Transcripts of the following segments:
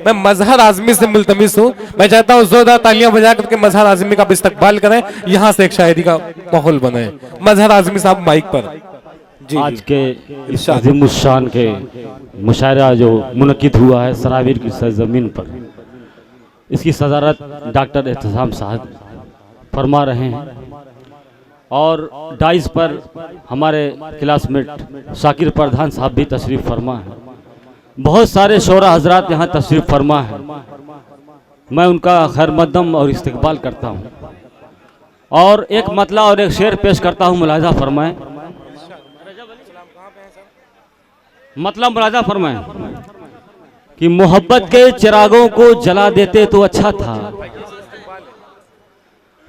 मैं मजहर आजमी से मुल्तमिस हूँ। मैं चाहता हूँ जोरदार तालियां बजा करके मजहर आजमी का इस्तकबाल करें, यहाँ से एक शायरी का माहौल बने। मजहर आजमी साहब माइक पर। जी आज के इस अज़ीमुश्शान के मुशायरा जो मुनक़िद हुआ है सराबीर की सरज़मीन पर, इसकी सदारत डॉक्टर एहतसाम साहब फरमा रहे हैं और डाइस पर हमारे क्लासमेट शाकिर प्रधान साहब भी तशरीफ़ फरमा है। बहुत सारे शोरा हजरात यहाँ तशरीफ़ फरमा है। मैं उनका खैर मक़दम और इस्तकबाल करता हूँ और एक मतला और एक शेर पेश करता हूँ। मुलाहिज़ा फरमाएं, मतलब मुलाहिज़ा फरमाएं कि मोहब्बत के चिरागों को जला देते तो अच्छा था,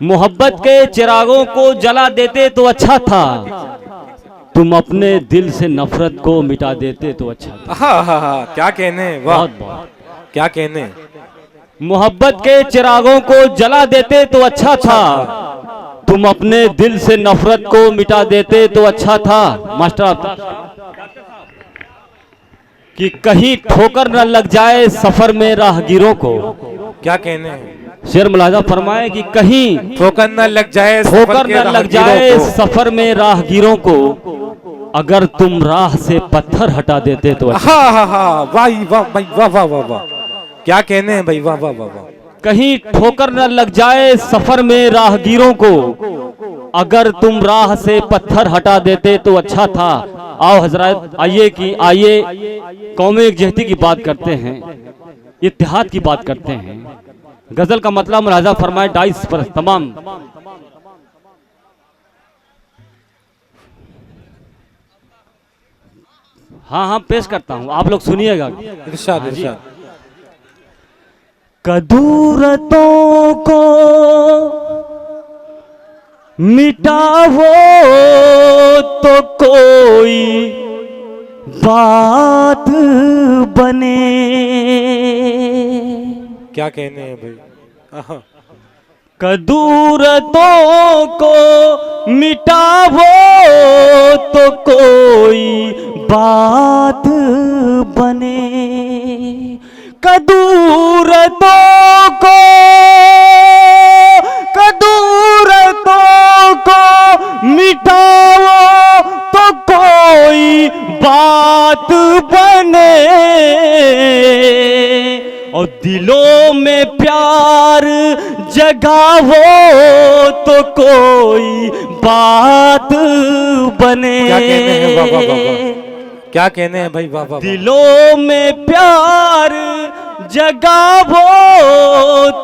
मोहब्बत के चिरागों को जला देते तो अच्छा था, तुम अपने दिल से नफरत को मिटा देते तो अच्छा था। हाँ, क्या कहने, वाह बहुत बहुत क्या कहने। मोहब्बत के चिरागों को जला देते तो अच्छा था, तुम अपने दिल से नफरत को मिटा देते तो अच्छा था। मास्टर कि कहीं ठोकर न लग जाए सफर में राहगीरों को, क्या कहने। शेर मुलाहिज़ा फरमाए कि कहीं ठोकर न लग जाए, ठोकर न लग जाए सफर में राहगीरों को, अगर तुम राह से पत्थर हटा देते तो अच्छा। हाँ, वाह भाई, वाह वाह वाह वाह, क्या कहने हैं भाई, वाह वाह वाह वाह। कहीं ठोकर न लग जाए सफर में राहगीरों को, अगर तुम राह से पत्थर हटा देते तो अच्छा था। आओ हजरत, आइए कौमे एकजहती की बात करते हैं, इत्तेहाद की बात करते हैं। गजल का मतलब मुलाहिज़ा फरमाए डाइस पर तमाम। हाँ पेश करता हूँ, आप लोग सुनिएगा। इरशाद इरशाद। कदूरतों को मिटाओ तो कोई बात बने। क्या कहने हैं भाई। कदूरतों को मिटाओ तो कोई बात बने। कदूरतों को मिटाओ तो कोई बात बने, और दिलों में प्यार जगाओ तो कोई बात बने। क्या कहने हैं, वाह वाह वाह, क्या कहने हैं भाई, वाह वाह। दिलों में प्यार जगाओ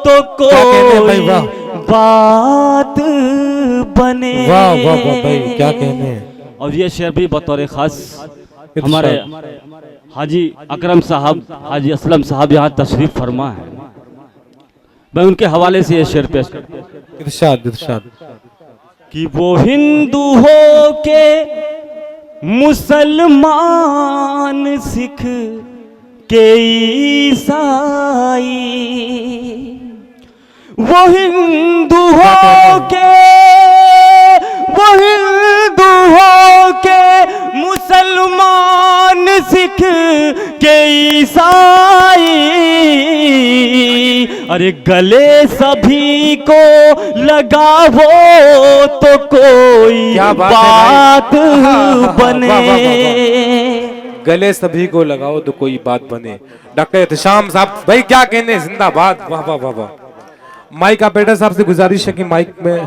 तो कोई बात बने। वाह वाह वाह भाई, क्या कहने हैं। और ये शेर भी बतौर खास हमारे हाजी अकरम साहब, हाजी असलम साहब यहाँ तशरीफ फरमा है। मैं उनके हवाले से ये शेर पेश करता हूँ। इरशाद इरशाद। कि वो हिंदू हो के मुसलमान, सिख के ईसाई, वो हिंदू हो के मुसलमान, सिख के ईसाई, अरे गले सभी को लगाओ तो कोई बात बने। गले सभी को लगाओ तो कोई बात बने। डॉक्टर एहतशाम साहब भाई, क्या कहने, जिंदाबाद, वाह वाह वाह वाह। माइक ऑपरेटर साहब से गुजारिश है कि माइक में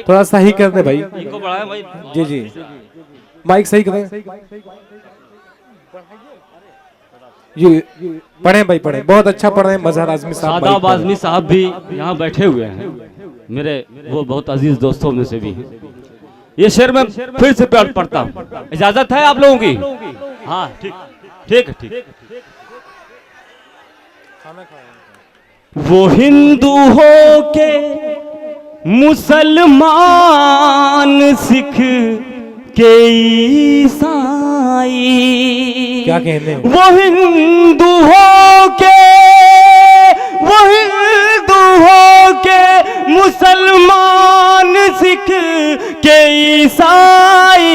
थोड़ा सही कर दे भाई। जी जी, माइक सही करें। ये पढ़े भाई, पढ़े, बहुत अच्छा पढ़ रहे हैं मजहर आजमी साहब। सादाब आजमी साहब भी यहाँ बैठे हुए हैं, मेरे वो बहुत अजीज दोस्तों में से भी हैं। ये शेर में फिर से पढ़ता हूँ, इजाजत है आप लोगों की? हाँ ठीक ठीक। वो हिंदू हो के मुसलमान, सिख के ईसाई, क्या कहने। वो हिंदू हो के मुसलमान, सिख के ईसाई,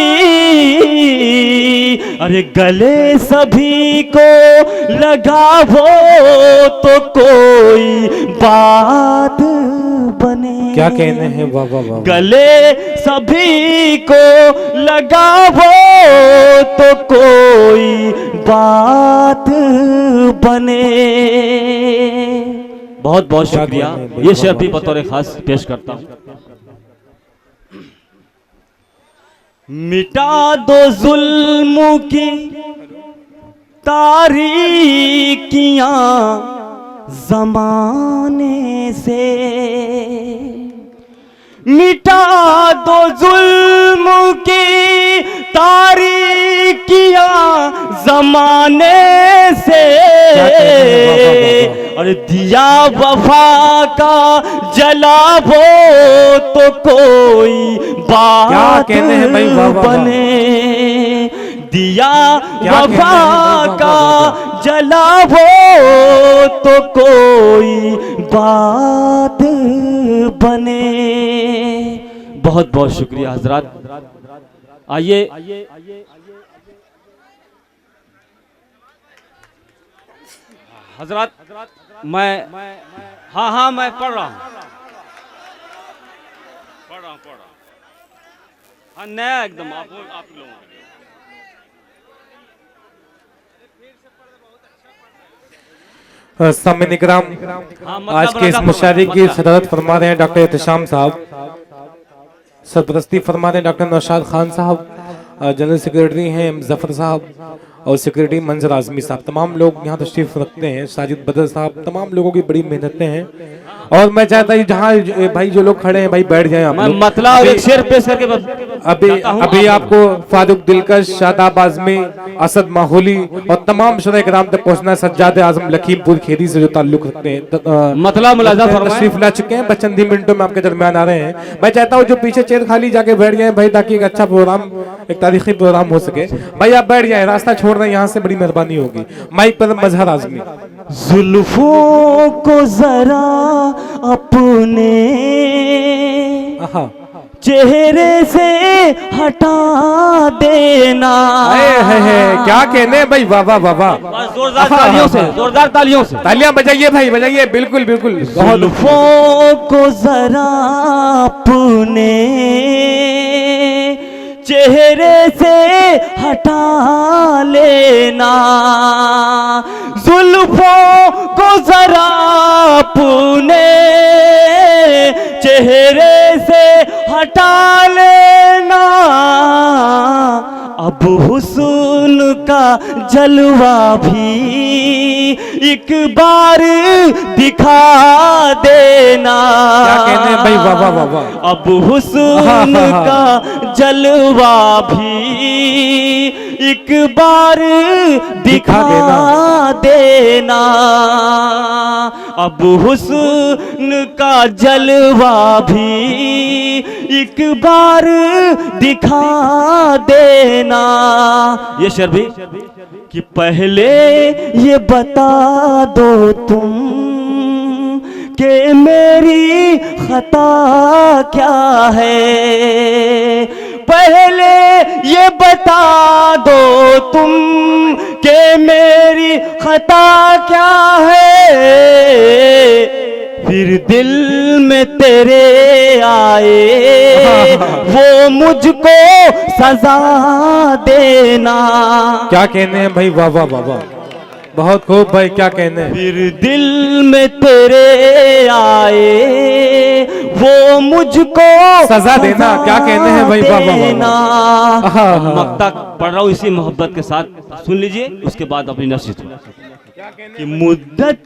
अरे गले सभी को लगाओ तो कोई बात बने। क्या कहने हैं, वाह वाह वाह। गले सभी को लगावो तो कोई बात बने। बहुत बहुत शुक्रिया। ये शेर भी बतौर खास पेश करता हूं। मिटा दो जुल्म की तारीकियां जमाने से, मिटा दो जुल्म की तारीकियां जमाने से, और दिया वफा का जलावो तो कोई बात बने। दिया वफा का जलावो तो कोई बात बने। बहुत बहुत शुक्रिया हजरात। आइए हजरात, मैं हाँ मैं पढ़ रहा हूँ हाँ, नया एकदम आप लोगों के लिए। सामईन इकराम, आज के इस मुशायरे की सदारत फरमा रहे हैं डॉक्टर एहतशाम साहब, सरपरस्ती फरमा रहे हैं डॉक्टर नौशाद खान साहब, जनरल सेक्रेटरी हैं जफर साहब और सेक्रेटरी मंजर आजमी साहब। तमाम लोग यहाँ तशरीफ रखते हैं, साजिद बदर साहब, तमाम लोगों की बड़ी मेहनतें हैं। और मैं चाहता हूँ जहाँ भाई जो लोग खड़े हैं भाई बैठ जाएं। मतलब एक शेर पेश करके अभी आपको फारूक दिलकश, शादाब आजमी, असद माहौली और तमाम शुरा इकराम तक पहुँचना। सज्जाद आजम लखीमपुर खेड़ी से जो ताल्लुक रखते हैं मतलब तशरीफ ला चुके हैं, बस चंद ही मिनटों में आपके दरमियान आ रहे हैं। मैं चाहता हूँ जो पीछे चेयर खाली जाके बैठ जाए भाई, ताकि एक अच्छा प्रोग्राम, एक तारीखी प्रोग्राम हो सके। भाई आप बैठ जाए, रास्ता छोड़ रहे हैं यहाँ से, बड़ी मेहरबानी होगी। माइक पर मजहर आजमी। जुल्फों को जरा अपने चेहरे से हटा देना। है क्या कहने भाई, वाह वाह वाह वाह। जोरदार तालियों से, जोरदार तालियों से तालियां बजाइए भाई, बजाइए। बिल्कुल बिल्कुल। जुल्फों को जरा अपने चेहरे से हटा लेना, जुल्फों को जरा अपने चेहरे से हटा लेना। अब हुस्न का जलवा भी एक बार दिखा देना। क्या कहने भाई, वाह वाह वाह वाह। अब हुस्न का जलवा भी एक बार दिखा देना। अब हुस्न का जलवा भी एक बार दिखा देना। ये शेर भी कि पहले ये बता दो तुम कि मेरी खता क्या है। पहले ये बता दो तुम कि मेरी खता क्या है, फिर दिल में तेरे आए वो मुझको सजा देना। क्या कहने हैं भाई, वाह वाह वाह वाह, बहुत खूब भाई। क्या कहने हैं। फिर दिल में तेरे आए वो मुझको सजा देना। क्या कहने हैं भाई, वाह वाह वाह। मक्ता पढ़ रहा हूँ इसी मोहब्बत के साथ, सुन लीजिए, उसके बाद अपनी नसीहत कि मुद्दत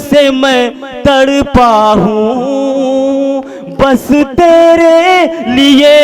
से मैं तड़पा हूँ बस तेरे लिए।